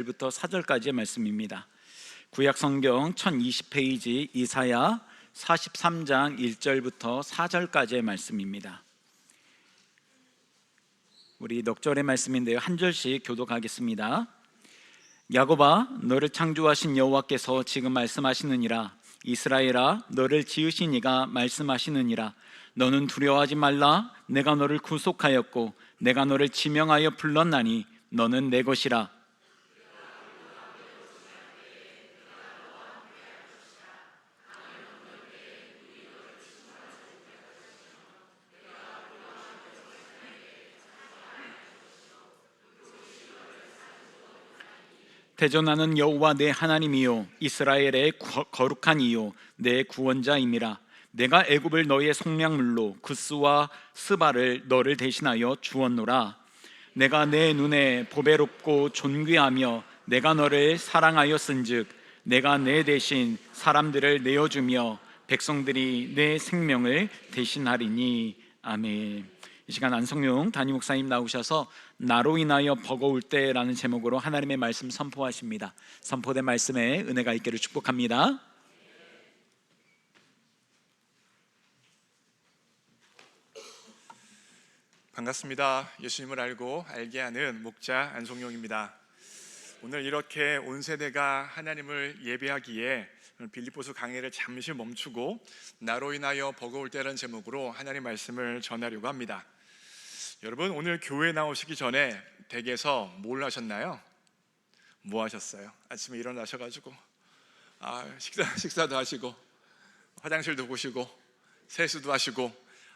1부터 4절까지의 말씀입니다. 구약 성경 1020페이지 이사야 43장 1절부터 4절까지의 말씀입니다. 우리 넉절의 말씀인데요, 한 절씩 교독하겠습니다. 야곱아, 너를 창조하신 여호와께서 지금 말씀하시느니라. 이스라엘아, 너를 지으신 이가 말씀하시느니라. 너는 두려워하지 말라. 내가 너를 구속하였고 내가 너를 지명하여 불렀나니 너는 내 것이라. 대전하는 여호와 내 하나님이요 이스라엘의 거룩한 이요 내 구원자임이라. 내가 애굽을 너희의 속량물로 구스와 스바를 너를 대신하여 주었노라. 내가 내 눈에 보배롭고 존귀하며 내가 너를 사랑하였은즉 내가 내 대신 사람들을 내어주며 백성들이 내 생명을 대신하리니. 아멘. 이 시간 안성용 담임 목사님 나오셔서 나로 인하여 버거울 때라는 제목으로 하나님의 말씀 선포하십니다. 선포된 말씀에 은혜가 있기를 축복합니다. 반갑습니다. 예수님을 알고 알게 하는 목자 안성용입니다. 오늘 이렇게 온 세대가 하나님을 예배하기에 빌립보서 강의를 잠시 멈추고 나로 인하여 버거울 때라는 제목으로 하나님 말씀을 전하려고 합니다. 여러분, 오늘 교회 나오시기 전에 댁에서 뭘 하셨나요? 뭐 하셨어요? 아침에 일어나셔가지고 식사도 하시고 화장실도 보시고 세수도 하시고,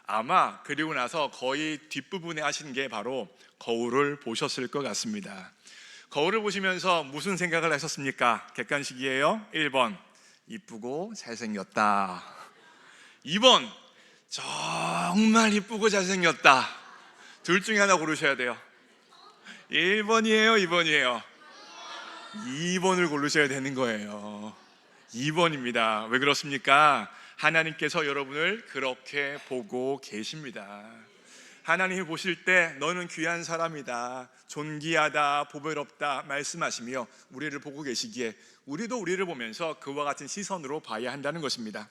아마 그리고 나서 거의 뒷부분에 하신 게 바로 거울을 보셨을 것 같습니다. 거울을 보시면서 무슨 생각을 하셨습니까? 객관식이에요. 1번 이쁘고 잘생겼다. 2번 정말 이쁘고 잘생겼다. 둘 중에 하나 고르셔야 돼요. 1번이에요, 2번이에요? 2번을 고르셔야 되는 거예요. 2번입니다. 왜 그렇습니까? 하나님께서 여러분을 그렇게 보고 계십니다. 하나님이 보실 때 너는 귀한 사람이다, 존귀하다, 보배롭다 말씀하시며 우리를 보고 계시기에 우리도 우리를 보면서 그와 같은 시선으로 봐야 한다는 것입니다.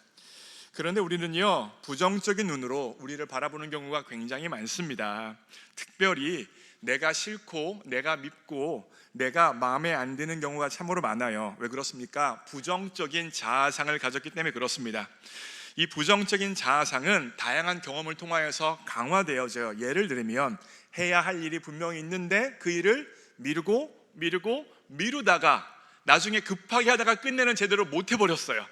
그런데 우리는요, 부정적인 눈으로 우리를 바라보는 경우가 굉장히 많습니다. 특별히 내가 싫고 내가 밉고 내가 마음에 안 드는 경우가 참으로 많아요. 왜 그렇습니까? 부정적인 자아상을 가졌기 때문에 그렇습니다. 이 부정적인 자아상은 다양한 경험을 통하여서 강화되어져요. 예를 들면 해야 할 일이 분명히 있는데 그 일을 미루다가 나중에 급하게 하다가 끝내는 제대로 못 해버렸어요.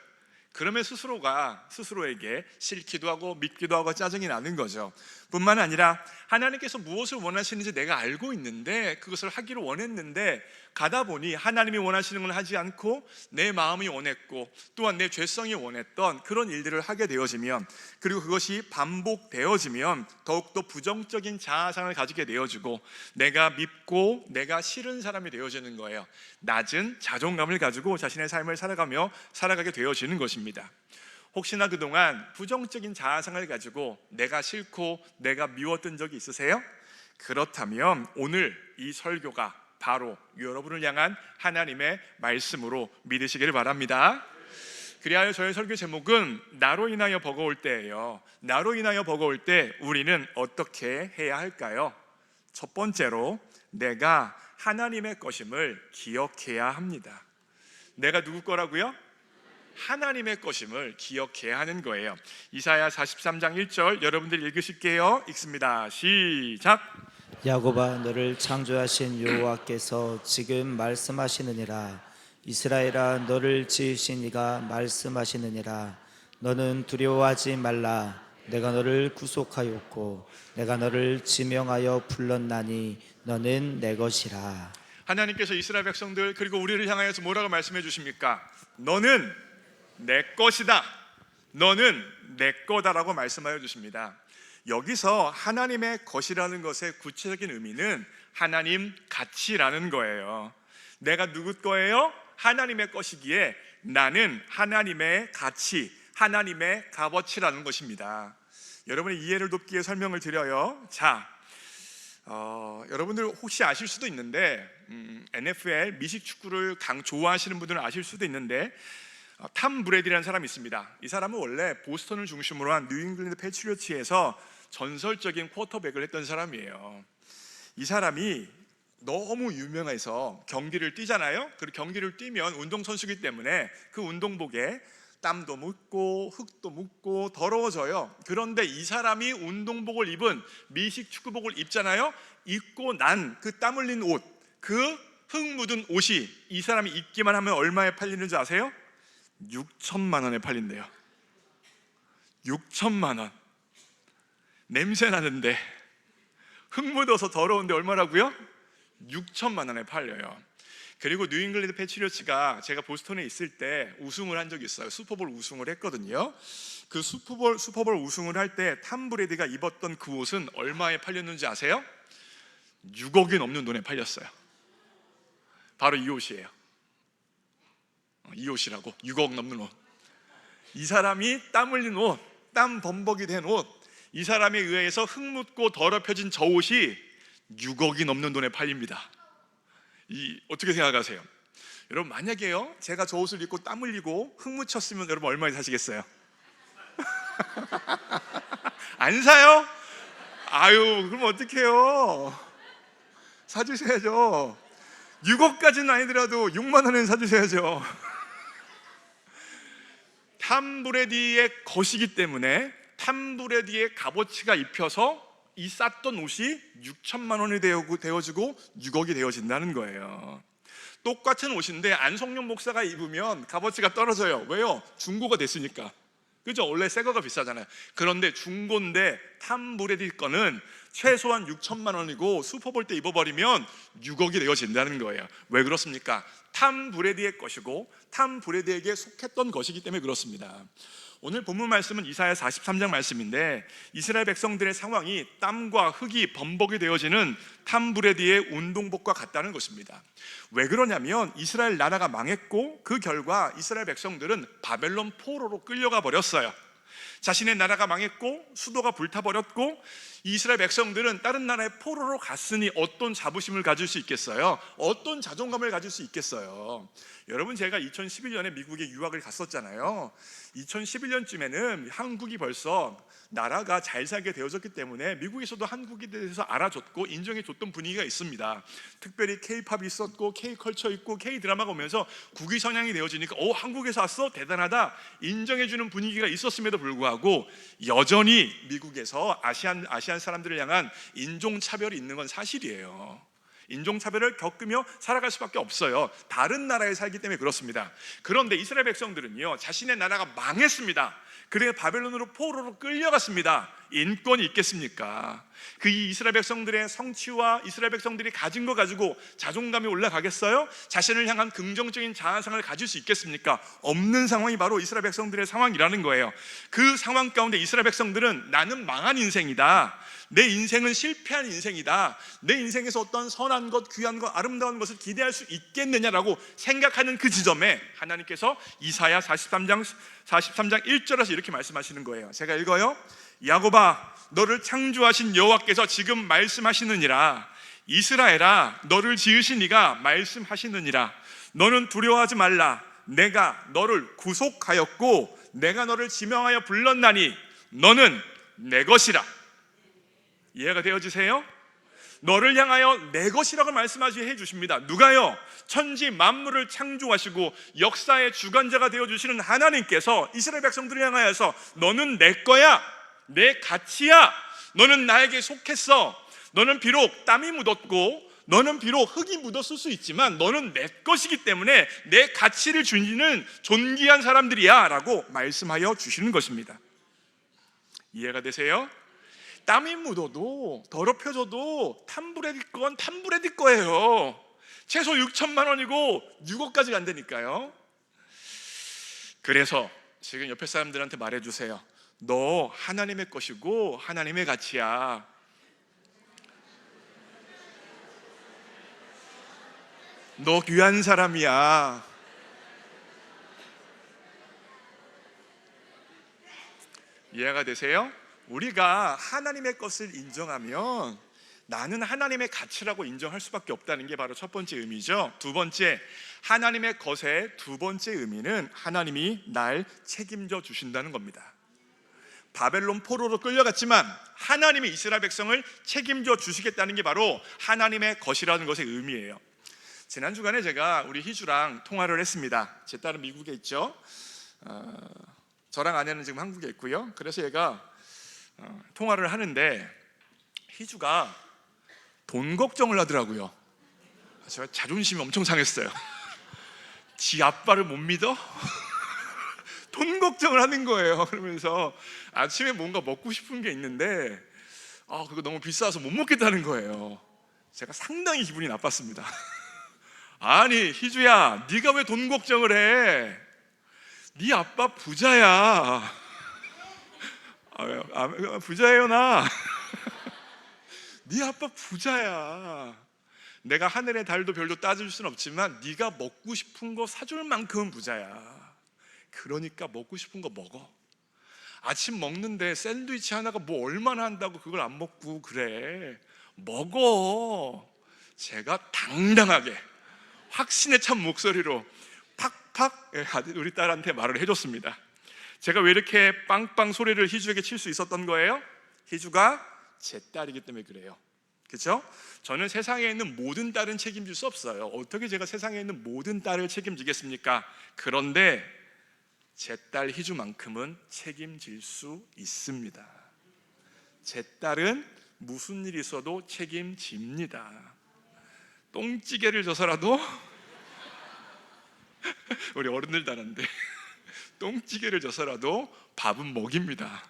그러면 스스로에게 싫기도 하고 밉기도 하고 짜증이 나는 거죠. 뿐만 아니라 하나님께서 무엇을 원하시는지 내가 알고 있는데 그것을 하기를 원했는데 가다 보니 하나님이 원하시는 걸 하지 않고 내 마음이 원했고 또한 내 죄성이 원했던 그런 일들을 하게 되어지면, 그리고 그것이 반복되어지면 더욱더 부정적인 자아상을 가지게 되어지고 내가 밉고 내가 싫은 사람이 되어지는 거예요. 낮은 자존감을 가지고 자신의 삶을 살아가게 되어지는 것입니다. 혹시나 그동안 부정적인 자아상을 가지고 내가 싫고 내가 미웠던 적이 있으세요? 그렇다면 오늘 이 설교가 바로 여러분을 향한 하나님의 말씀으로 믿으시기를 바랍니다. 그리하여 저의 설교 제목은 나로 인하여 버거울 때예요. 나로 인하여 버거울 때 우리는 어떻게 해야 할까요? 첫 번째로 내가 하나님의 것임을 기억해야 합니다. 내가 누구 거라고요? 하나님의 것임을 기억해야 하는 거예요. 이사야 43장 1절 여러분들 읽으실게요. 읽습니다. 시작. 야곱아, 너를 창조하신 여호와께서 지금 말씀하시느니라. 이스라엘아, 너를 지으신 이가 말씀하시느니라. 너는 두려워하지 말라. 내가 너를 구속하였고 내가 너를 지명하여 불렀나니 너는 내 것이라. 하나님께서 이스라엘 백성들 그리고 우리를 향하여서 뭐라고 말씀해 주십니까? 너는 내 것이다, 너는 내 거다라고 말씀하여 주십니다. 여기서 하나님의 것이라는 것의 구체적인 의미는 하나님 가치라는 거예요. 내가 누구 거예요? 하나님의 것이기에 나는 하나님의 가치, 하나님의 값어치라는 것입니다. 여러분의 이해를 돕기 위해 설명을 드려요. 자, 여러분들 혹시 아실 수도 있는데 NFL 미식 축구를 좋아하시는 분들은 아실 수도 있는데 탐 브레디라는 사람이 있습니다. 이 사람은 원래 보스턴을 중심으로 한 뉴잉글랜드 패트리어츠에서 전설적인 쿼터백을 했던 사람이에요. 이 사람이 너무 유명해서 경기를 뛰잖아요. 그리고 경기를 뛰면 운동선수이기 때문에 그 운동복에 땀도 묻고 흙도 묻고 더러워져요. 그런데 이 사람이 운동복을 입은 미식 축구복을 입잖아요. 입고 난 그 땀 흘린 옷, 그 흙 묻은 옷이 이 사람이 입기만 하면 얼마에 팔리는지 아세요? 6천만 원에 팔린대요. 6천만 원. 냄새 나는데 흙 묻어서 더러운데 얼마라고요? 6천만 원에 팔려요. 그리고 뉴잉글랜드 패트리어츠가 제가 보스턴에 있을 때 우승을 한 적이 있어요. 슈퍼볼 우승을 했거든요. 그 슈퍼볼 우승을 할 때 탐 브레디가 입었던 그 옷은 얼마에 팔렸는지 아세요? 6억이 넘는 돈에 팔렸어요. 바로 이 옷이에요. 이 옷이라고. 6억 넘는 옷. 이 사람이 땀 흘린 옷, 땀 범벅이 된 옷, 이 사람에 의해서 흙 묻고 더럽혀진 저 옷이 6억이 넘는 돈에 팔립니다. 어떻게 생각하세요? 여러분, 만약에요 제가 저 옷을 입고 땀 흘리고 흙 묻혔으면 여러분 얼마에 사시겠어요? 안 사요? 아유, 그럼 어떡해요? 사주셔야죠. 6억까지는 아니더라도 6만 원은 사주셔야죠. 탐 브레디의 것이기 때문에 탐 브레디의 값어치가 입혀서 이 쌌던 옷이 6천만 원이 되어지고 6억이 되어진다는 거예요. 똑같은 옷인데 안성룡 목사가 입으면 값어치가 떨어져요. 왜요? 중고가 됐으니까. 그죠? 원래 새 거가 비싸잖아요. 그런데 중고인데 탐 브레디 거는 최소한 6천만 원이고 슈퍼볼 때 입어버리면 6억이 되어진다는 거예요. 왜 그렇습니까? 탐 브레디의 것이고 탐 브레디에게 속했던 것이기 때문에 그렇습니다. 오늘 본문 말씀은 이사야 43장 말씀인데 이스라엘 백성들의 상황이 땀과 흙이 범벅이 되어지는 탐 브레디의 운동복과 같다는 것입니다. 왜 그러냐면 이스라엘 나라가 망했고 그 결과 이스라엘 백성들은 바벨론 포로로 끌려가 버렸어요. 자신의 나라가 망했고 수도가 불타버렸고 이스라엘 백성들은 다른 나라의 포로로 갔으니 어떤 자부심을 가질 수 있겠어요? 어떤 자존감을 가질 수 있겠어요? 여러분, 제가 2011년에 미국에 유학을 갔었잖아요. 2011년쯤에는 한국이 벌써 나라가 잘 살게 되어졌기 때문에 미국에서도 한국에 대해서 알아줬고 인정해줬던 분위기가 있습니다. 특별히 K-팝이 있었고 K-컬처 있고 K-드라마가 오면서 국위 선양이 되어지니까 한국에서 왔어? 대단하다 인정해주는 분위기가 있었음에도 불구하고 여전히 미국에서 아시안 사람들을 향한 인종차별이 있는 건 사실이에요. 인종차별을 겪으며 살아갈 수밖에 없어요. 다른 나라에 살기 때문에 그렇습니다. 그런데 이스라엘 백성들은요 자신의 나라가 망했습니다. 그래 바벨론으로 포로로 끌려갔습니다. 인권이 있겠습니까? 그 이스라엘 백성들의 성취와 이스라엘 백성들이 가진 거 가지고 자존감이 올라가겠어요? 자신을 향한 긍정적인 자아상을 가질 수 있겠습니까? 없는 상황이 바로 이스라엘 백성들의 상황이라는 거예요. 그 상황 가운데 이스라엘 백성들은 나는 망한 인생이다, 내 인생은 실패한 인생이다, 내 인생에서 어떤 선한 것, 귀한 것, 아름다운 것을 기대할 수 있겠느냐라고 생각하는 그 지점에 하나님께서 이사야 43장 1절에서 이렇게 말씀하시는 거예요. 제가 읽어요. 야곱아, 너를 창조하신 여호와께서 지금 말씀하시느니라. 이스라엘아, 너를 지으신 이가 말씀하시느니라. 너는 두려워하지 말라. 내가 너를 구속하였고 내가 너를 지명하여 불렀나니 너는 내 것이라. 이해가 되어지세요? 너를 향하여 내 것이라고 말씀해 주십니다. 누가요? 천지 만물을 창조하시고 역사의 주관자가 되어주시는 하나님께서 이스라엘 백성들을 향하여서 너는 내 거야, 내 가치야, 너는 나에게 속했어, 너는 비록 땀이 묻었고 너는 비록 흙이 묻었을 수 있지만 너는 내 것이기 때문에 내 가치를 주는 존귀한 사람들이야 라고 말씀하여 주시는 것입니다. 이해가 되세요? 땀이 묻어도 더럽혀져도 탐브레디 건 탐브레디 거예요. 최소 6천만 원이고 6억까지 간다니까요. 그래서 지금 옆에 사람들한테 말해주세요. 너 하나님의 것이고 하나님의 가치야. 너 귀한 사람이야. 이해가 되세요? 우리가 하나님의 것을 인정하면 나는 하나님의 가치라고 인정할 수밖에 없다는 게 바로 첫 번째 의미죠. 두 번째, 하나님의 것의 두 번째 의미는 하나님이 날 책임져 주신다는 겁니다. 바벨론 포로로 끌려갔지만 하나님이 이스라엘 백성을 책임져 주시겠다는 게 바로 하나님의 것이라는 것의 의미예요. 지난 주간에 제가 우리 희주랑 통화를 했습니다. 제 딸은 미국에 있죠. 저랑 아내는 지금 한국에 있고요. 그래서 얘가 통화를 하는데 희주가 돈 걱정을 하더라고요. 제가 자존심이 엄청 상했어요. 지 아빠를 못 믿어? 돈 걱정을 하는 거예요. 그러면서 아침에 뭔가 먹고 싶은 게 있는데 그거 너무 비싸서 못 먹겠다는 거예요. 제가 상당히 기분이 나빴습니다. 아니 희주야, 네가 왜 돈 걱정을 해? 네 아빠 부자야. 부자예요 나. 네 아빠 부자야. 내가 하늘의 달도 별도 따질 수는 없지만 네가 먹고 싶은 거 사줄 만큼은 부자야. 그러니까 먹고 싶은 거 먹어. 아침 먹는데 샌드위치 하나가 뭐 얼마나 한다고 그걸 안 먹고 그래. 먹어. 제가 당당하게 확신에 찬 목소리로 팍팍 우리 딸한테 말을 해줬습니다. 제가 왜 이렇게 빵빵 소리를 희주에게 칠 수 있었던 거예요? 희주가 제 딸이기 때문에 그래요. 그렇죠? 저는 세상에 있는 모든 딸은 책임질 수 없어요. 어떻게 제가 세상에 있는 모든 딸을 책임지겠습니까? 그런데 제 딸 희주만큼은 책임질 수 있습니다. 제 딸은 무슨 일이 있어도 책임집니다. 똥찌개를 져서라도 우리 어른들 다른데 똥찌개를 져서라도 밥은 먹입니다.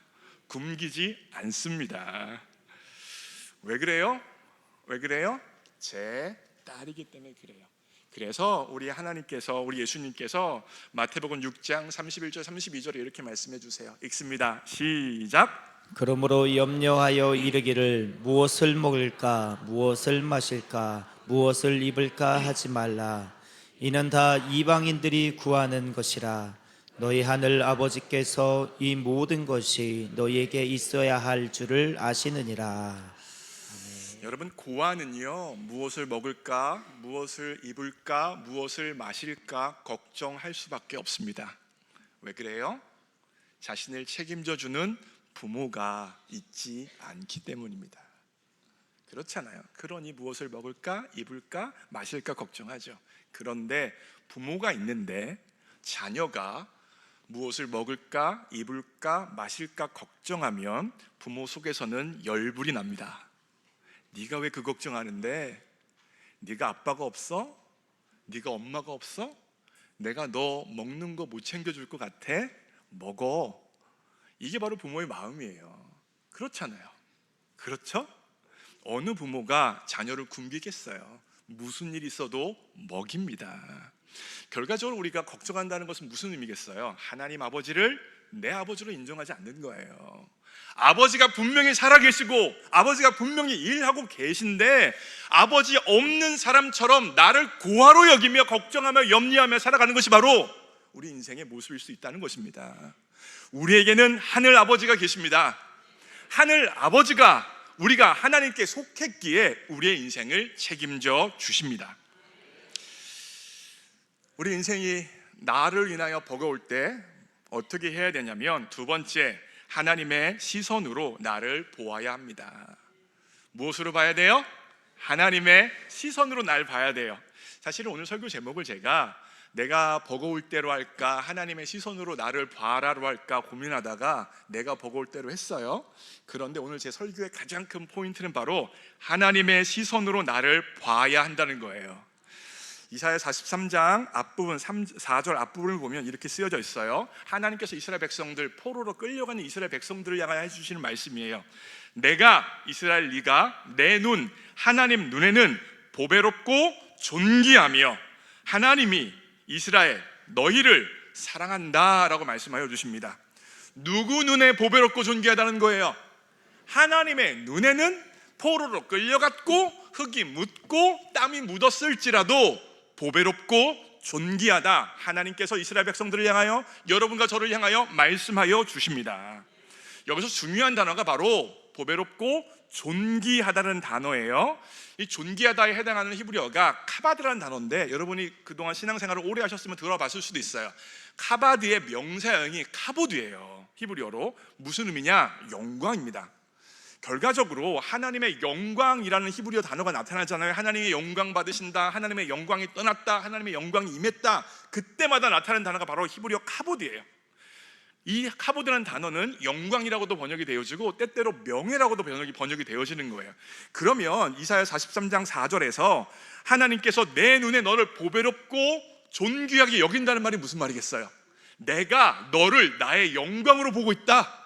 굶기지 않습니다. 왜 그래요? 왜 그래요? 제 딸이기 때문에 그래요. 그래서 우리 하나님께서, 우리 예수님께서 마태복음 6장 31절 32절에 이렇게 말씀해 주세요. 읽습니다. 시작. 그러므로 염려하여 이르기를 무엇을 먹을까 무엇을 마실까 무엇을 입을까 하지 말라. 이는 다 이방인들이 구하는 것이라. 너희 하늘 아버지께서 이 모든 것이 너희에게 있어야 할 줄을 아시느니라. 여러분, 고아는요, 무엇을 먹을까, 무엇을 입을까, 무엇을 마실까 걱정할 수밖에 없습니다. 왜 그래요? 자신을 책임져 주는 부모가 있지 않기 때문입니다. 그렇잖아요. 그러니 무엇을 먹을까, 입을까, 마실까 걱정하죠. 그런데 부모가 있는데 자녀가 무엇을 먹을까, 입을까, 마실까 걱정하면 부모 속에서는 열불이 납니다. 네가 왜 그 걱정하는데? 네가 아빠가 없어? 네가 엄마가 없어? 내가 너 먹는 거 못 챙겨줄 것 같아? 먹어. 이게 바로 부모의 마음이에요. 그렇잖아요. 그렇죠? 어느 부모가 자녀를 굶기겠어요? 무슨 일이 있어도 먹입니다. 결과적으로 우리가 걱정한다는 것은 무슨 의미겠어요? 하나님 아버지를 내 아버지로 인정하지 않는 거예요. 아버지가 분명히 살아계시고 아버지가 분명히 일하고 계신데 아버지 없는 사람처럼 나를 고아로 여기며 걱정하며 염려하며 살아가는 것이 바로 우리 인생의 모습일 수 있다는 것입니다. 우리에게는 하늘 아버지가 계십니다. 하늘 아버지가 우리가 하나님께 속했기에 우리의 인생을 책임져 주십니다. 우리 인생이 나를 인하여 버거울 때 어떻게 해야 되냐면, 두 번째, 하나님의 시선으로 나를 보아야 합니다. 무엇으로 봐야 돼요? 하나님의 시선으로 날 봐야 돼요. 사실은 오늘 설교 제목을 제가 내가 버거울 때로 할까, 하나님의 시선으로 나를 봐라로 할까 고민하다가 내가 버거울 때로 했어요. 그런데 오늘 제 설교의 가장 큰 포인트는 바로 하나님의 시선으로 나를 봐야 한다는 거예요. 이사야 43장 앞부분 4절 앞부분을 보면 이렇게 쓰여져 있어요. 하나님께서 이스라엘 백성들, 포로로 끌려가는 이스라엘 백성들을 향하여 해주시는 말씀이에요. 내가, 이스라엘 네가 내 눈, 하나님 눈에는 보배롭고 존귀하며 하나님이 이스라엘 너희를 사랑한다 라고 말씀하여 주십니다. 누구 눈에 보배롭고 존귀하다는 거예요? 하나님의 눈에는 포로로 끌려갔고 흙이 묻고 땀이 묻었을지라도 보배롭고 존귀하다. 하나님께서 이스라엘 백성들을 향하여, 여러분과 저를 향하여 말씀하여 주십니다. 여기서 중요한 단어가 바로 보배롭고 존귀하다는 단어예요. 이 존귀하다에 해당하는 히브리어가 카바드라는 단어인데, 여러분이 그동안 신앙생활을 오래 하셨으면 들어봤을 수도 있어요. 카바드의 명사형이 카보드예요. 히브리어로. 무슨 의미냐? 영광입니다. 결과적으로 하나님의 영광이라는 히브리어 단어가 나타나잖아요. 하나님의 영광 받으신다, 하나님의 영광이 떠났다, 하나님의 영광이 임했다. 그때마다 나타나는 단어가 바로 히브리어 카보드예요. 이 카보드라는 단어는 영광이라고도 번역이 되어지고 때때로 명예라고도 번역이 되어지는 거예요. 그러면 이사야 43장 4절에서 하나님께서 내 눈에 너를 보배롭고 존귀하게 여긴다는 말이 무슨 말이겠어요? 내가 너를 나의 영광으로 보고 있다.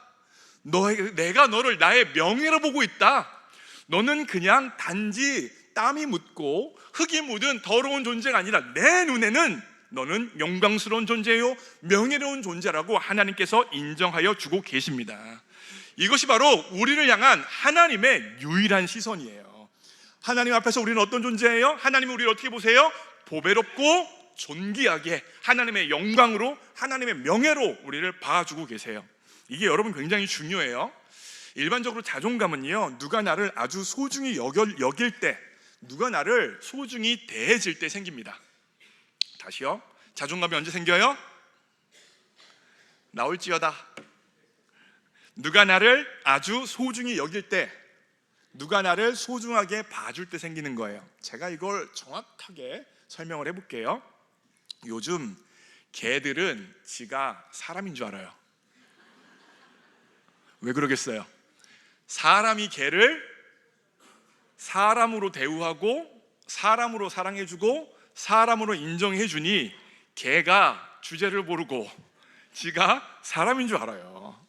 내가 너를 나의 명예로 보고 있다. 너는 그냥 단지 땀이 묻고 흙이 묻은 더러운 존재가 아니라 내 눈에는 너는 영광스러운 존재요, 명예로운 존재라고 하나님께서 인정하여 주고 계십니다. 이것이 바로 우리를 향한 하나님의 유일한 시선이에요. 하나님 앞에서 우리는 어떤 존재예요? 하나님은 우리를 어떻게 보세요? 보배롭고 존귀하게 하나님의 영광으로, 하나님의 명예로 우리를 봐주고 계세요. 이게 여러분 굉장히 중요해요. 일반적으로 자존감은요, 누가 나를 아주 소중히 여길 때, 누가 나를 소중히 대해질 때 생깁니다. 다시요. 자존감이 언제 생겨요? 나올지어다. 누가 나를 아주 소중히 여길 때, 누가 나를 소중하게 봐줄 때 생기는 거예요. 제가 이걸 정확하게 설명을 해볼게요. 요즘 개들은 지가 사람인 줄 알아요. 왜 그러겠어요? 사람이 개를 사람으로 대우하고 사람으로 사랑해주고 사람으로 인정해주니 개가 주제를 모르고 지가 사람인 줄 알아요.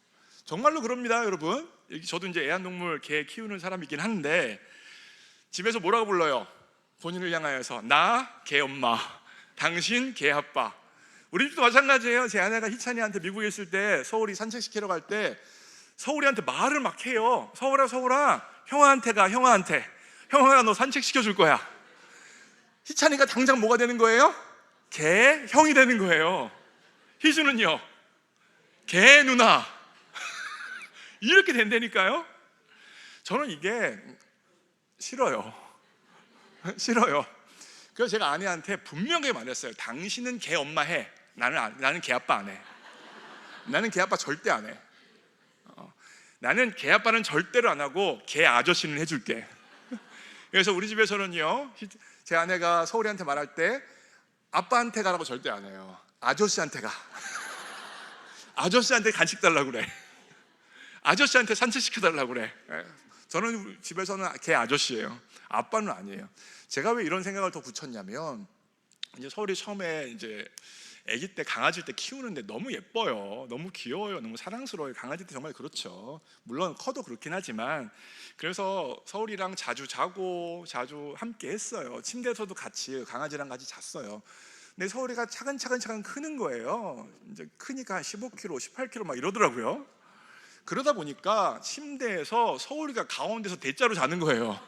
정말로 그럽니다, 여러분. 저도 이제 애완동물 개 키우는 사람이긴 한데 집에서 뭐라고 불러요? 본인을 향하여서 나 개 엄마, 당신 개 아빠. 우리 집도 마찬가지예요. 제 아내가 희찬이한테 미국에 있을 때 서울이 산책시키러 갈 때 서울이한테 말을 막 해요. 서울아 형아한테 가. 형아가 너 산책시켜 줄 거야. 희찬이가 당장 뭐가 되는 거예요? 개 형이 되는 거예요. 희주는요, 개 누나. 이렇게 된다니까요. 저는 이게 싫어요. 그래서 제가 아내한테 분명하게 말했어요. 당신은 개 엄마 해. 나는 개 아빠 안 해. 나는 개 아빠 절대 안 해. 나는 개 아빠는 절대로 안 하고 개 아저씨는 해줄게. 그래서 우리 집에서는요, 제 아내가 서울이한테 말할 때 아빠한테 가라고 절대 안 해요. 아저씨한테 가. 아저씨한테 간식 달라고 그래. 아저씨한테 산책시켜 달라고 그래. 저는 집에서는 개 아저씨예요. 아빠는 아니에요. 제가 왜 이런 생각을 더 붙였냐면, 이제 서울이 처음에 이제 아기 때 강아지 때 키우는데 너무 예뻐요. 너무 귀여워요. 너무 사랑스러워요. 강아지 때 정말 그렇죠. 물론 커도 그렇긴 하지만. 그래서 서울이랑 자주 자고 자주 함께 했어요. 침대에서도 같이 강아지랑 같이 잤어요. 근데 서울이가 차근차근 크는 거예요. 이제 크니까 한 15kg, 18kg 막 이러더라고요. 그러다 보니까 침대에서 서울이가 가운데서 대자로 자는 거예요.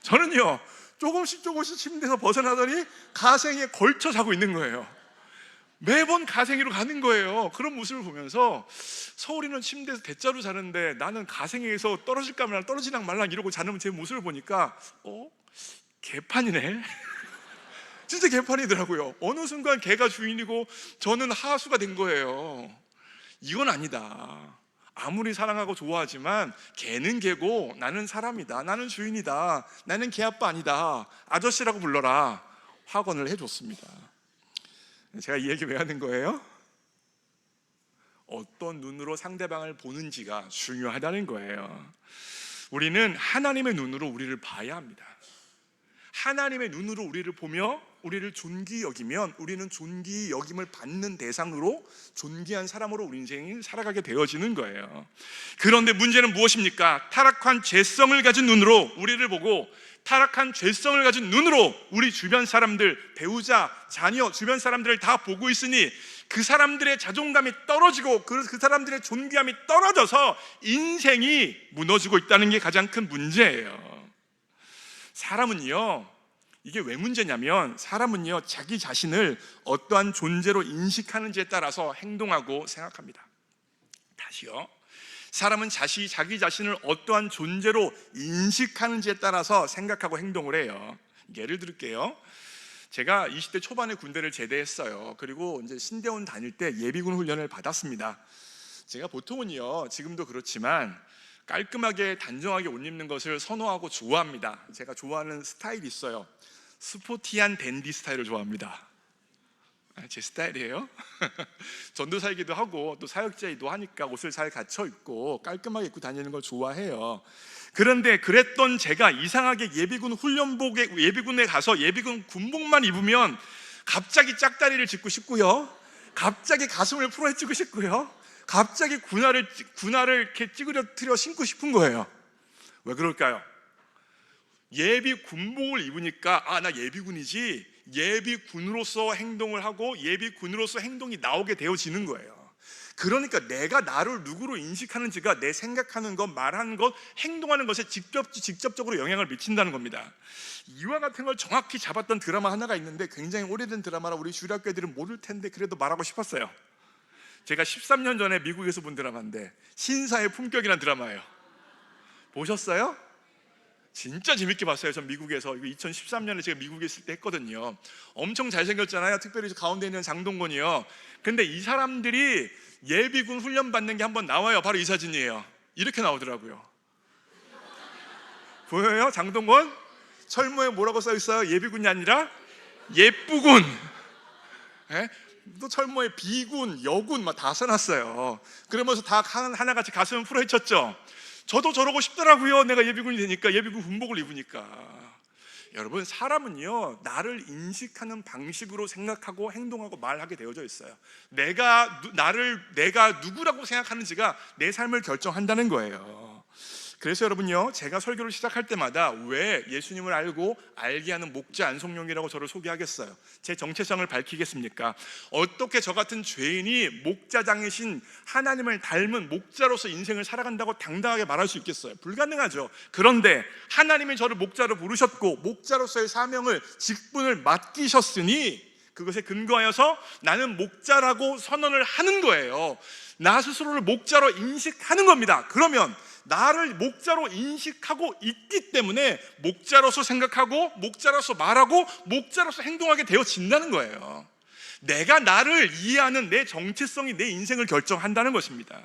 저는요, 조금씩 침대에서 벗어나더니 가생이에 걸쳐 자고 있는 거예요. 매번 가생이로 가는 거예요. 그런 모습을 보면서 서울이는 침대에서 대자로 자는데 나는 가생이에서 떨어질까 말랑 떨어지랑 말랑 이러고 자는 제 모습을 보니까 개판이네. 진짜 개판이더라고요. 어느 순간 개가 주인이고 저는 하수가 된 거예요. 이건 아니다. 아무리 사랑하고 좋아하지만 개는 개고 나는 사람이다. 나는 주인이다. 나는 개 아빠 아니다. 아저씨라고 불러라. 확언을 해줬습니다. 제가 이 얘기 왜 하는 거예요? 어떤 눈으로 상대방을 보는지가 중요하다는 거예요. 우리는 하나님의 눈으로 우리를 봐야 합니다. 하나님의 눈으로 우리를 보며 우리를 존귀히 여기면 우리는 존귀히 여김을 받는 대상으로 존귀한 사람으로 우리 인생이 살아가게 되어지는 거예요. 그런데 문제는 무엇입니까? 타락한 죄성을 가진 눈으로 우리를 보고 타락한 죄성을 가진 눈으로 우리 주변 사람들, 배우자, 자녀, 주변 사람들을 다 보고 있으니 그 사람들의 자존감이 떨어지고 그 사람들의 존귀함이 떨어져서 인생이 무너지고 있다는 게 가장 큰 문제예요. 사람은요, 이게 왜 문제냐면 사람은요, 자기 자신을 어떠한 존재로 인식하는지에 따라서 행동하고 생각합니다. 다시요, 사람은 자기 자신을 어떠한 존재로 인식하는지에 따라서 생각하고 행동을 해요. 예를 들게요. 제가 20대 초반에 군대를 제대했어요. 그리고 이제 신대원 다닐 때 예비군 훈련을 받았습니다. 제가 보통은요, 지금도 그렇지만 깔끔하게 단정하게 옷 입는 것을 선호하고 좋아합니다. 제가 좋아하는 스타일이 있어요. 스포티한 댄디 스타일을 좋아합니다. 제 스타일이에요. 전도사이기도 하고 또 사역자이기도 하니까 옷을 잘 갖춰 입고 깔끔하게 입고 다니는 걸 좋아해요. 그런데 그랬던 제가 이상하게 예비군에 가서 예비군 군복만 입으면 갑자기 짝다리를 짚고 싶고요, 갑자기 가슴을 풀어헤치고 싶고요, 갑자기 군화를 이렇게 찌그러뜨려 신고 싶은 거예요. 왜 그럴까요? 예비 군복을 입으니까 나 예비군이지, 예비군으로서 행동을 하고 예비군으로서 행동이 나오게 되어지는 거예요. 그러니까 내가 나를 누구로 인식하는지가 내 생각하는 것, 말하는 것, 행동하는 것에 직접적으로 영향을 미친다는 겁니다. 이와 같은 걸 정확히 잡았던 드라마 하나가 있는데, 굉장히 오래된 드라마라 우리 주일학교 애들은 모를 텐데 그래도 말하고 싶었어요. 제가 13년 전에 미국에서 본 드라마인데 신사의 품격이라는 드라마예요. 보셨어요? 진짜 재밌게 봤어요. 전 미국에서 이거 2013년에 제가 미국에 있을 때 했거든요. 엄청 잘생겼잖아요. 특별히 가운데 있는 장동건이요. 근데 이 사람들이 예비군 훈련 받는 게 한번 나와요. 바로 이 사진이에요. 이렇게 나오더라고요. 보여요? 장동건? 철모에 뭐라고 써 있어요? 예비군이 아니라 예쁘군. 예? 또 철모에 비군, 여군 막 다 써놨어요. 그러면서 다 하나같이 가슴을 풀어헤쳤죠. 저도 저러고 싶더라고요. 내가 예비군이 되니까, 예비군 군복을 입으니까. 여러분, 사람은요, 나를 인식하는 방식으로 생각하고 행동하고 말하게 되어져 있어요. 내가 누구라고 생각하는지가 내 삶을 결정한다는 거예요. 그래서 여러분요, 제가 설교를 시작할 때마다 왜 예수님을 알게 하는 목자 안성룡이라고 저를 소개하겠어요? 제 정체성을 밝히겠습니까? 어떻게 저 같은 죄인이 목자장이신 하나님을 닮은 목자로서 인생을 살아간다고 당당하게 말할 수 있겠어요? 불가능하죠. 그런데 하나님이 저를 목자로 부르셨고 목자로서의 사명을, 직분을 맡기셨으니 그것에 근거하여서 나는 목자라고 선언을 하는 거예요. 나 스스로를 목자로 인식하는 겁니다. 그러면 나를 목자로 인식하고 있기 때문에 목자로서 생각하고 목자로서 말하고 목자로서 행동하게 되어진다는 거예요. 내가 나를 이해하는 내 정체성이 내 인생을 결정한다는 것입니다.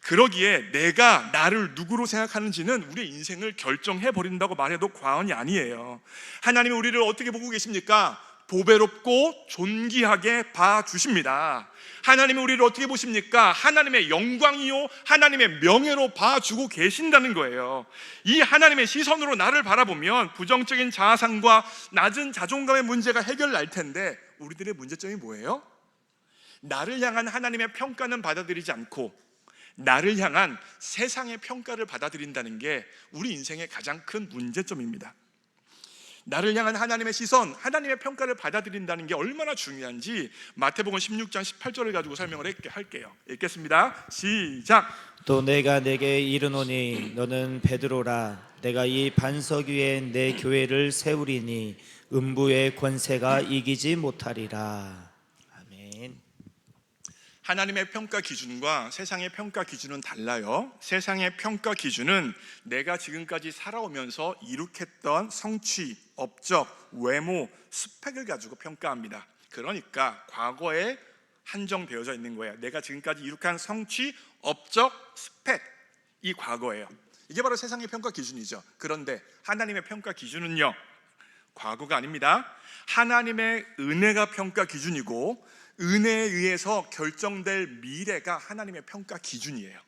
그러기에 내가 나를 누구로 생각하는지는 우리의 인생을 결정해버린다고 말해도 과언이 아니에요. 하나님이 우리를 어떻게 보고 계십니까? 보배롭고 존귀하게 봐주십니다. 하나님이 우리를 어떻게 보십니까? 하나님의 영광이요 하나님의 명예로 봐주고 계신다는 거예요. 이 하나님의 시선으로 나를 바라보면 부정적인 자아상과 낮은 자존감의 문제가 해결날 텐데, 우리들의 문제점이 뭐예요? 나를 향한 하나님의 평가는 받아들이지 않고 나를 향한 세상의 평가를 받아들인다는 게 우리 인생의 가장 큰 문제점입니다. 나를 향한 하나님의 시선, 하나님의 평가를 받아들인다는 게 얼마나 중요한지 마태복음 16장 18절을 가지고 설명을 할게요. 읽겠습니다. 시작. 또 내가 내게 이르노니 너는 베드로라. 내가 이 반석 위에 내 교회를 세우리니 음부의 권세가 이기지 못하리라. 아멘. 하나님의 평가 기준과 세상의 평가 기준은 달라요. 세상의 평가 기준은 내가 지금까지 살아오면서 이룩했던 성취, 업적, 외모, 스펙을 가지고 평가합니다. 그러니까 과거에 한정되어져 있는 거예요. 내가 지금까지 이룩한 성취, 업적, 스펙, 이 과거예요. 이게 바로 세상의 평가 기준이죠. 그런데 하나님의 평가 기준은요, 과거가 아닙니다. 하나님의 은혜가 평가 기준이고 은혜에 의해서 결정될 미래가 하나님의 평가 기준이에요.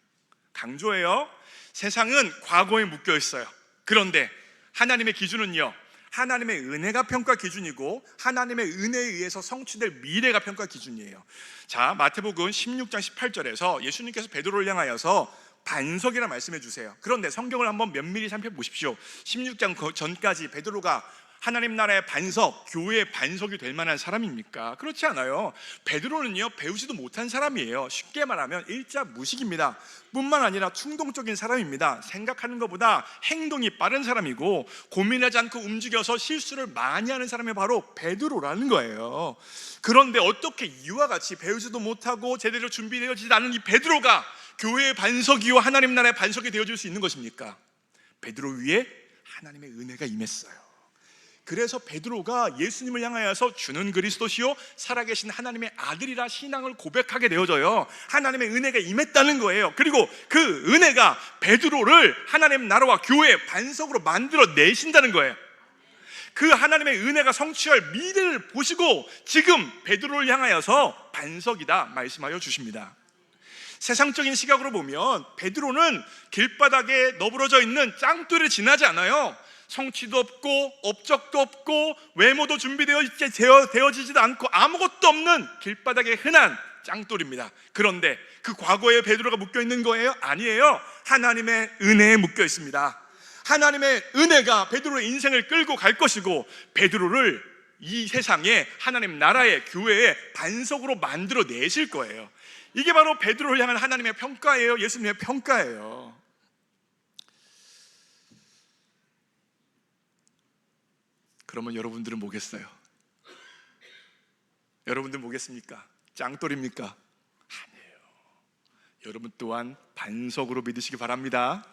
강조해요. 세상은 과거에 묶여 있어요. 그런데 하나님의 기준은요, 하나님의 은혜가 평가 기준이고 하나님의 은혜에 의해서 성취될 미래가 평가 기준이에요. 자, 마태복음 16장 18절에서 예수님께서 베드로를 향하여서 반석이라 말씀해 주세요. 그런데 성경을 한번 면밀히 살펴보십시오. 16장 전까지 베드로가 하나님 나라의 반석, 교회의 반석이 될 만한 사람입니까? 그렇지 않아요. 베드로는요, 배우지도 못한 사람이에요. 쉽게 말하면 일자 무식입니다. 뿐만 아니라 충동적인 사람입니다. 생각하는 것보다 행동이 빠른 사람이고 고민하지 않고 움직여서 실수를 많이 하는 사람이 바로 베드로라는 거예요. 그런데 어떻게 이와 같이 배우지도 못하고 제대로 준비되어지지 않은 이 베드로가 교회의 반석이요 하나님 나라의 반석이 되어줄 수 있는 것입니까? 베드로 위에 하나님의 은혜가 임했어요. 그래서 베드로가 예수님을 향하여서 주는 그리스도시요 살아계신 하나님의 아들이라 신앙을 고백하게 되어져요. 하나님의 은혜가 임했다는 거예요. 그리고 그 은혜가 베드로를 하나님 나라와 교회의 반석으로 만들어 내신다는 거예요. 그 하나님의 은혜가 성취할 미래를 보시고 지금 베드로를 향하여서 반석이다 말씀하여 주십니다. 세상적인 시각으로 보면 베드로는 길바닥에 너부러져 있는 짱돌을 지나지 않아요. 성취도 없고 업적도 없고 외모도 되어지지도 않고 아무것도 없는 길바닥의 흔한 짱돌입니다. 그런데 그 과거에 베드로가 묶여 있는 거예요? 아니에요. 하나님의 은혜에 묶여 있습니다. 하나님의 은혜가 베드로의 인생을 끌고 갈 것이고 베드로를 이 세상에 하나님 나라의 교회의 반석으로 만들어 내실 거예요. 이게 바로 베드로를 향한 하나님의 평가예요. 예수님의 평가예요. 그러면 여러분들은 뭐겠어요? 여러분들 뭐겠습니까? 짱돌입니까? 아니에요. 여러분 또한 반석으로 믿으시기 바랍니다.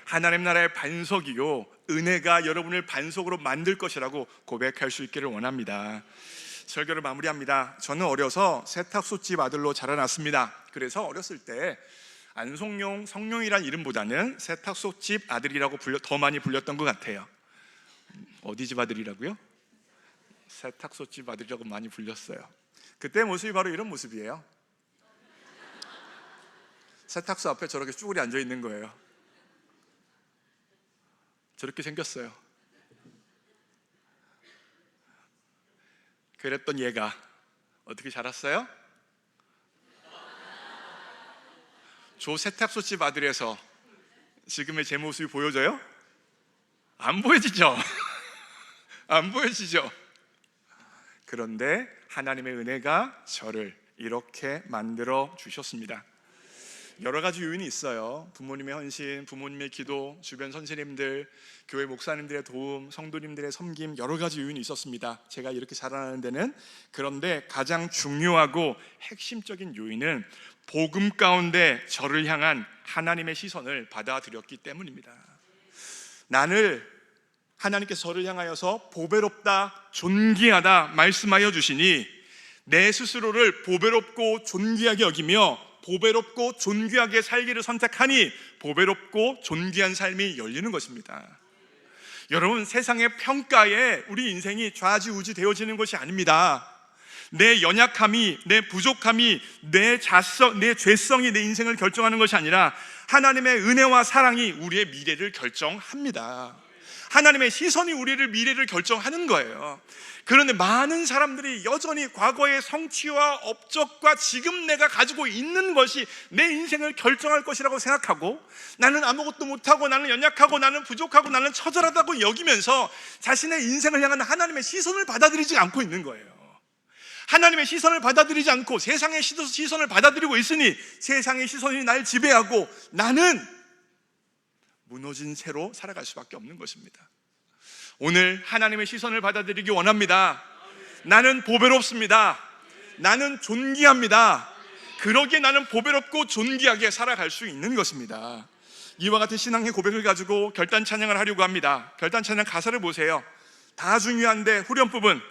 하나님 나라의 반석이요 은혜가 여러분을 반석으로 만들 것이라고 고백할 수 있기를 원합니다. 설교를 마무리합니다. 저는 어려서 세탁소집 아들로 자라났습니다. 그래서 어렸을 때 안송용, 성룡이란 이름보다는 세탁소집 아들이라고 더 많이 불렸던 것 같아요. 어디 집 아들이라고요? 세탁소집 아들이라고 많이 불렸어요. 그때 모습이 바로 이런 모습이에요. 세탁소 앞에 저렇게 쭈그리 앉아 있는 거예요. 저렇게 생겼어요. 그랬던 얘가 어떻게 자랐어요? 저 세탁소집 아들에서 지금의 제 모습이 보여져요? 안 보여지죠? 안 보여지죠? 그런데 하나님의 은혜가 저를 이렇게 만들어 주셨습니다. 여러 가지 요인이 있어요. 부모님의 헌신, 부모님의 기도, 주변 선생님들, 교회 목사님들의 도움, 성도님들의 섬김, 여러 가지 요인이 있었습니다. 제가 이렇게 자라나는 데는. 그런데 가장 중요하고 핵심적인 요인은 복음 가운데 저를 향한 하나님의 시선을 받아들였기 때문입니다. 하나님께서 저를 향하여서 보배롭다, 존귀하다 말씀하여 주시니 내 스스로를 보배롭고 존귀하게 여기며 보배롭고 존귀하게 살기를 선택하니 보배롭고 존귀한 삶이 열리는 것입니다. 여러분, 세상의 평가에 우리 인생이 좌지우지 되어지는 것이 아닙니다. 내 연약함이, 내 부족함이, 내 죄성이 내 인생을 결정하는 것이 아니라 하나님의 은혜와 사랑이 우리의 미래를 결정합니다. 하나님의 시선이 우리를 미래를 결정하는 거예요. 그런데 많은 사람들이 여전히 과거의 성취와 업적과 지금 내가 가지고 있는 것이 내 인생을 결정할 것이라고 생각하고, 나는 아무것도 못하고, 나는 연약하고, 나는 부족하고, 나는 처절하다고 여기면서 자신의 인생을 향한 하나님의 시선을 받아들이지 않고 있는 거예요. 하나님의 시선을 받아들이지 않고 세상의 시선을 받아들이고 있으니 세상의 시선이 날 지배하고 나는 무너진 새로 살아갈 수밖에 없는 것입니다. 오늘 하나님의 시선을 받아들이기 원합니다. 나는 보배롭습니다. 나는 존귀합니다. 그러기에 나는 보배롭고 존귀하게 살아갈 수 있는 것입니다. 이와 같은 신앙의 고백을 가지고 결단 찬양을 하려고 합니다. 결단 찬양 가사를 보세요. 다 중요한데 후렴부분,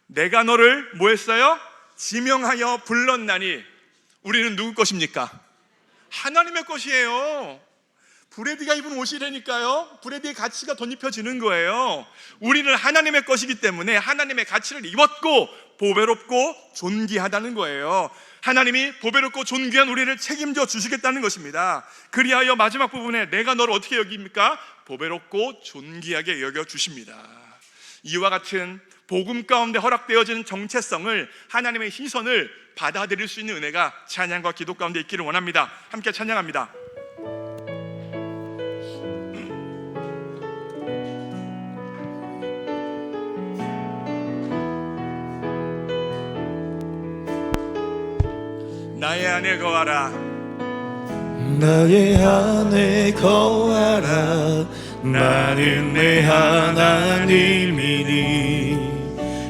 내가 너를 뭐 했어요? 지명하여 불렀나니. 우리는 누구 것입니까? 하나님의 것이에요. 브래디가 입은 옷이라니까요. 브래디의 가치가 덧입혀지는 거예요. 우리는 하나님의 것이기 때문에 하나님의 가치를 입었고 보배롭고 존귀하다는 거예요. 하나님이 보배롭고 존귀한 우리를 책임져 주시겠다는 것입니다. 그리하여 마지막 부분에 내가 너를 어떻게 여깁니까? 보배롭고 존귀하게 여겨 주십니다. 이와 같은 복음 가운데 허락되어지는 정체성을, 하나님의 시선을 받아들일 수 있는 은혜가 찬양과 기도 가운데 있기를 원합니다. 함께 찬양합니다. 나의 안에 거하라. 나의 안에 거하라. 나는 내 하나님이니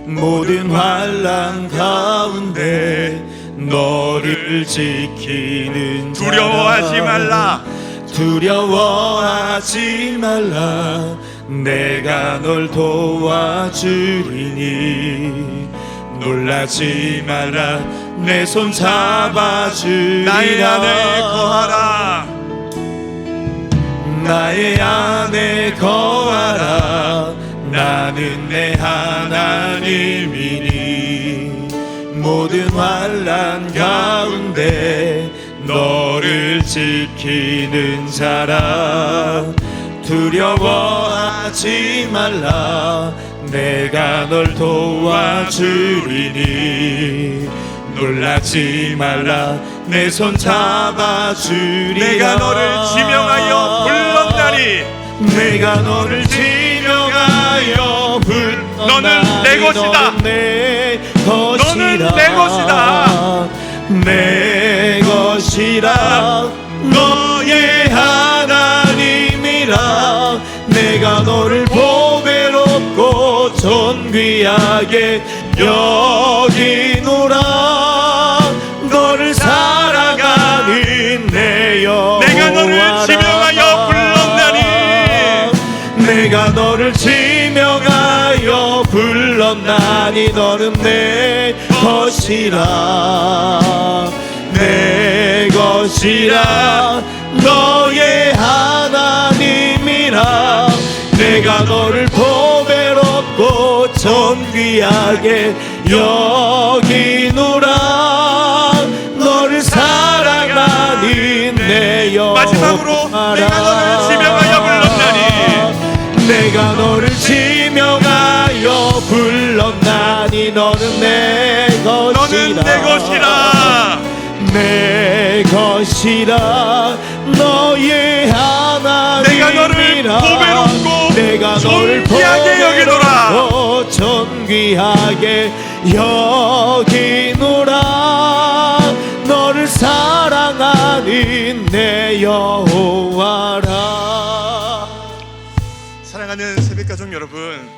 모든 환난 가운데 너를 지키는 자라. 두려워하지 말라. 두려워하지 말라. 내가 널 도와주리니 놀라지 마라. 내 손 잡아주리라. 나의 안에 거하라. 나의 안에 거하라. 나는 내 하나님이니 모든 환난 가운데 너를 지키는 자라. 두려워하지 말라. 내가 널 도와주리니 놀라지 말라. 내 손 잡아주리라. 내가 너를 지명하여 불렀나니 내가 너를 지명하여 불렀나니 너는 내 것이다. 너는 내 것이다. 내 것이라. 너의 하나님이라. 내가 너를 보배롭고 존귀하게 여기노라. 너를 사랑하는 내 여호와라. 내가 너를 지명하여 불렀나니 내가 너를 지명하여 불렀나니 너는 내 것이라. 내 것이라. 너의 하나님이라. 내가 너를 보배롭고 존귀하게 여기노라. 너를 사랑하는 내 여호와라. 마지막으로 내가 너를 지명하여 불렀나니 내가 너를 지명하여 불렀나니 너는 내 것이라. 너는 내 것이라. 내 것이라. 너의 하나님이라. 내가 너를 보배롭고 내가 너를 존귀하게 여기노라. 보배롭고 존귀하게 여기노라. 너를 사랑하는 내 여호와라. 사랑하는 새벽가족 여러분,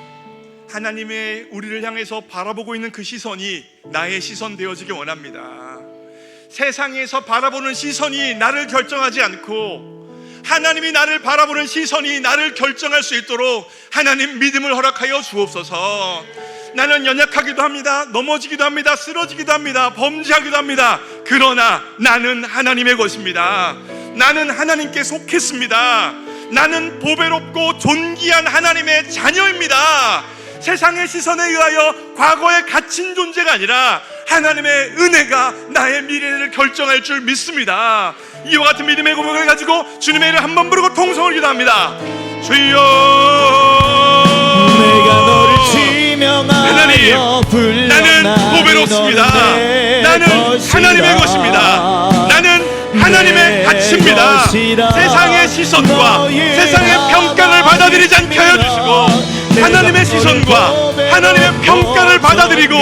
하나님의 우리를 향해서 바라보고 있는 그 시선이 나의 시선 되어지기 원합니다. 세상에서 바라보는 시선이 나를 결정하지 않고 하나님이 나를 바라보는 시선이 나를 결정할 수 있도록 하나님 믿음을 허락하여 주옵소서. 나는 연약하기도 합니다. 넘어지기도 합니다. 쓰러지기도 합니다. 범죄하기도 합니다. 그러나 나는 하나님의 것입니다. 나는 하나님께 속했습니다. 나는 보배롭고 존귀한 하나님의 자녀입니다. 세상의 시선에 의하여 과거에 갇힌 존재가 아니라 하나님의 은혜가 나의 미래를 결정할 줄 믿습니다. 이와 같은 믿음의 고백을 가지고 주님의 이름을 한번 부르고 통성을 기도합니다. 주여, 내가 너를 지명하여 불렀나니 나는 보배롭습니다. 나는 하나님의 것입니다. 나는 하나님의 가치입니다. 세상의 시선과 세상의 평가를 받아들이지 않게 하여 주시고 하나님의 시선과 하나님의 평가를 받아들이고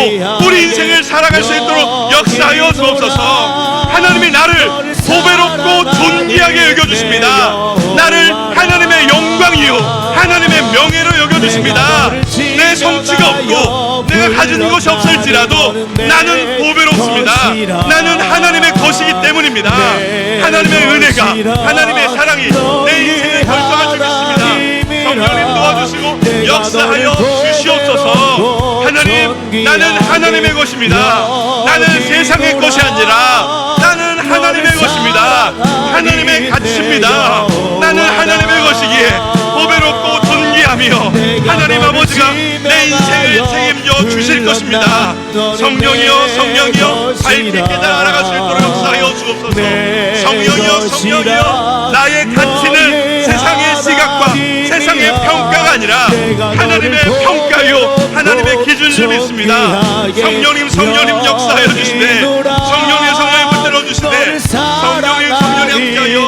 우리 인생을 살아갈 수 있도록 역사하여 주옵소서. 하나님이 나를 보배롭고 존귀하게 여겨주십니다. 나를 하나님의 영광이요 하나님의 명예로 여겨주십니다. 내 성취가 없고 내가 가진 것이 없을지라도 나는 보배롭습니다. 나는 하나님의 것이기 때문입니다. 하나님의 은혜가, 하나님의 사랑이 내 인생을 결정할 줄 믿습니다. 성령님 도와주시고 역사하여 주시옵소서. 하나님, 나는 하나님의 것입니다. 나는 세상의 것이 아니라 나는 하나님의 것입니다. 하나님의 가치입니다. 나는 하나님의 것이기에 보배롭고 존귀하며 하나님 아버지가 내 인생을 책임져 주실 것입니다. 성령이여, 성령이여, 밝게 깨달아 알아갈 수 있도록 역사하여 주옵소서. 성령이여, 성령이여, 나의 가치는 세상의 시각과 세상의 평가가 아니라 하나님의 평가요 하나님의 기준을 믿습니다. 성령님, 성령님 역사하여 주시되 성령님, 성령님 붙들어 주시되 성령님, 성령님 함께하여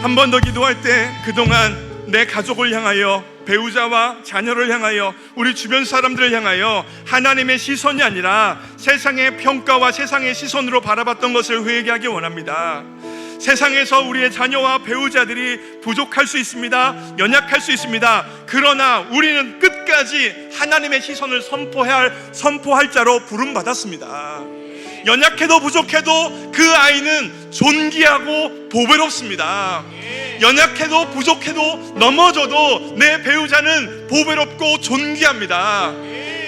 한 번 더 기도할 때 그동안 내 가족을 향하여, 배우자와 자녀를 향하여, 우리 주변 사람들을 향하여 하나님의 시선이 아니라 세상의 평가와 세상의 시선으로 바라봤던 것을 회개하기 원합니다. 세상에서 우리의 자녀와 배우자들이 부족할 수 있습니다. 연약할 수 있습니다. 그러나 우리는 끝까지 하나님의 시선을 선포할 자로 부름받았습니다. 연약해도 부족해도 그 아이는 존귀하고 보배롭습니다. 연약해도 부족해도 넘어져도 내 배우자는 보배롭고 존귀합니다.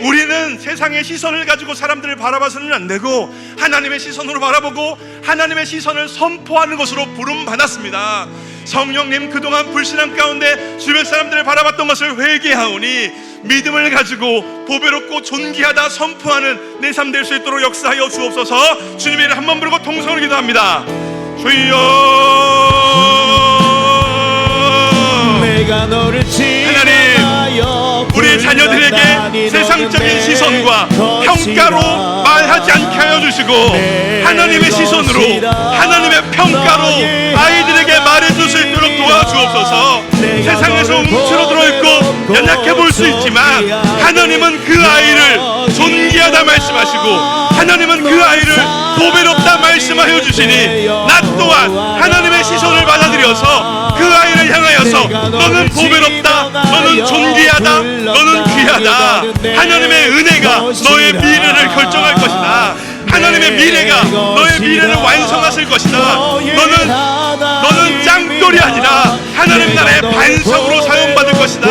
우리는 세상의 시선을 가지고 사람들을 바라봐서는 안 되고 하나님의 시선으로 바라보고 하나님의 시선을 선포하는 것으로 부름받았습니다. 성령님, 그동안 불신앙 가운데 주변 사람들을 바라봤던 것을 회개하오니 믿음을 가지고 보배롭고 존귀하다 선포하는 내 삶 될 수 있도록 역사하여 주옵소서. 주님의 이름 한번 부르고 통성으로 기도합니다. 주여, 내가 너를 하나님, 우리 자녀들에게 세상적인 시선과 평가로 말하지 않게 하여 주시고 하나님의 시선으로, 하나님의 평가로 아이들에게 말해줄 수 있도록 도와주옵소서. 세상에서 움츠러들어 있고 연약해 볼 수 있지만 하나님은 그 아이를 존귀하다 말씀하시고 하나님은 그 아이를 보배롭다 말씀하여 주시니 나 또한 하나님의 시선을 받아들여서 그 아이를 향하여서 너는 보배롭다, 너는 존귀하다, 너는 귀하다, 하나님의 은혜가 너의 미래를 결정할 것이다, 하나님의 미래가 너의 미래를 완성하실 것이다, 너는 짱돌이 아니라 하나님 나라의 반석으로 사용받을 것이다,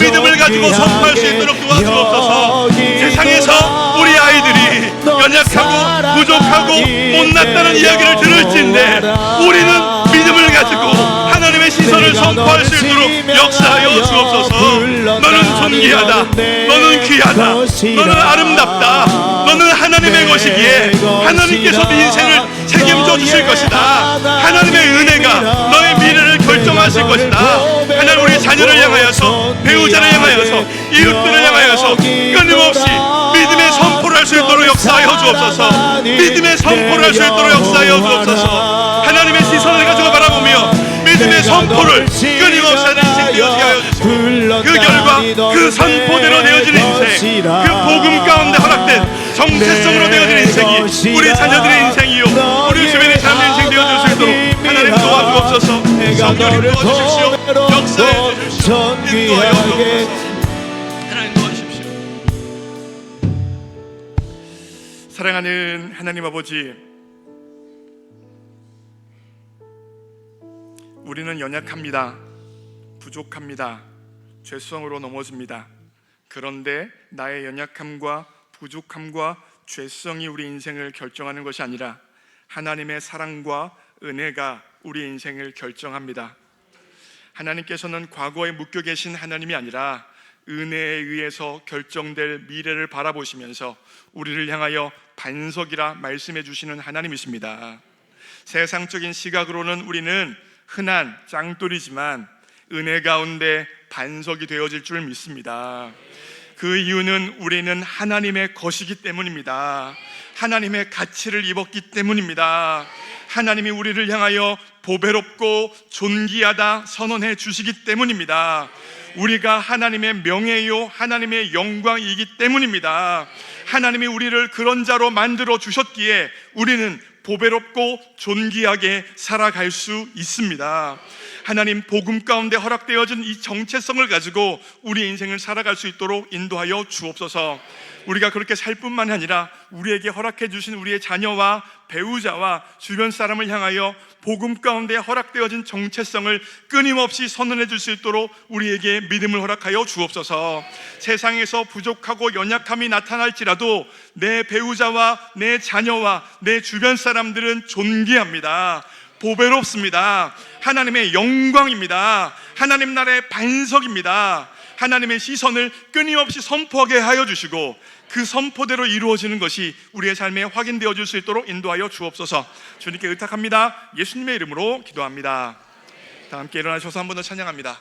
믿음을 가지고 선포할 수 있도록 도와주옵소서. 세상에서 우리 아이들이 연약하고 부족하고 못났다는 이야기를 들을지인데 우리는 믿음을 가지고 하나님의 시선을 선포할 수 있도록 역사하여 주옵소서. 너는 존귀하다, 너는 귀하다, 너는 아름답다, 너는 하나님의 것이기에 하나님께서 네 인생을 책임져 주실 것이다. 하나님의 은혜가 너의 미래를 결정하실 것이다. 하나님, 우리 자녀를 향하여서, 배우자를 향하여서, 이웃들을 향하여서 끊임없이 믿음의 선포를 할 수 있도록 역사하여 주옵소서. 믿음의 선포를 할 수 있도록 역사하여 주옵소서. 하나님의 시선을 가지고 바라보며 믿음의 선포를 끊임없이 하는 인생 되어지게 하여 주시고 그 결과 그 선포대로 되어지는 인생, 그 복음 가운데 허락된 정체성으로 되어지는 인생이 우리 자녀들의 인생이요 우리 주변의 사람들의 인생 되어질 수 있도록 하나님 도와주옵소서. 성령님 도와주십시오. 역사해 주십시오. 인도하여 주옵소서. 하나님 도와주십시오. 사랑하는 하나님 아버지, 우리는 연약합니다. 부족합니다. 죄성으로 넘어집니다. 그런데 나의 연약함과 부족함과 죄성이 우리 인생을 결정하는 것이 아니라 하나님의 사랑과 은혜가 우리 인생을 결정합니다. 하나님께서는 과거에 묶여 계신 하나님이 아니라 은혜에 의해서 결정될 미래를 바라보시면서 우리를 향하여 반석이라 말씀해 주시는 하나님이십니다. 세상적인 시각으로는 우리는 흔한 짱돌이지만 은혜 가운데 반석이 되어질 줄 믿습니다. 그 이유는 우리는 하나님의 것이기 때문입니다. 하나님의 가치를 입었기 때문입니다. 하나님이 우리를 향하여 보배롭고 존귀하다 선언해 주시기 때문입니다. 우리가 하나님의 명예요 하나님의 영광이기 때문입니다. 하나님이 우리를 그런 자로 만들어 주셨기에 우리는 보배롭고 존귀하게 살아갈 수 있습니다. 하나님, 복음 가운데 허락되어진 이 정체성을 가지고 우리 인생을 살아갈 수 있도록 인도하여 주옵소서. 우리가 그렇게 살 뿐만 아니라 우리에게 허락해 주신 우리의 자녀와 배우자와 주변 사람을 향하여 복음 가운데 허락되어진 정체성을 끊임없이 선언해 줄 수 있도록 우리에게 믿음을 허락하여 주옵소서. 세상에서 부족하고 연약함이 나타날지라도 내 배우자와 내 자녀와 내 주변 사람들은 존귀합니다. 보배롭습니다. 하나님의 영광입니다. 하나님 나라의 반석입니다. 하나님의 시선을 끊임없이 선포하게 하여 주시고 그 선포대로 이루어지는 것이 우리의 삶에 확인되어 줄 수 있도록 인도하여 주옵소서. 주님께 의탁합니다. 예수님의 이름으로 기도합니다. 다 함께 일어나셔서 한 번 더 찬양합니다.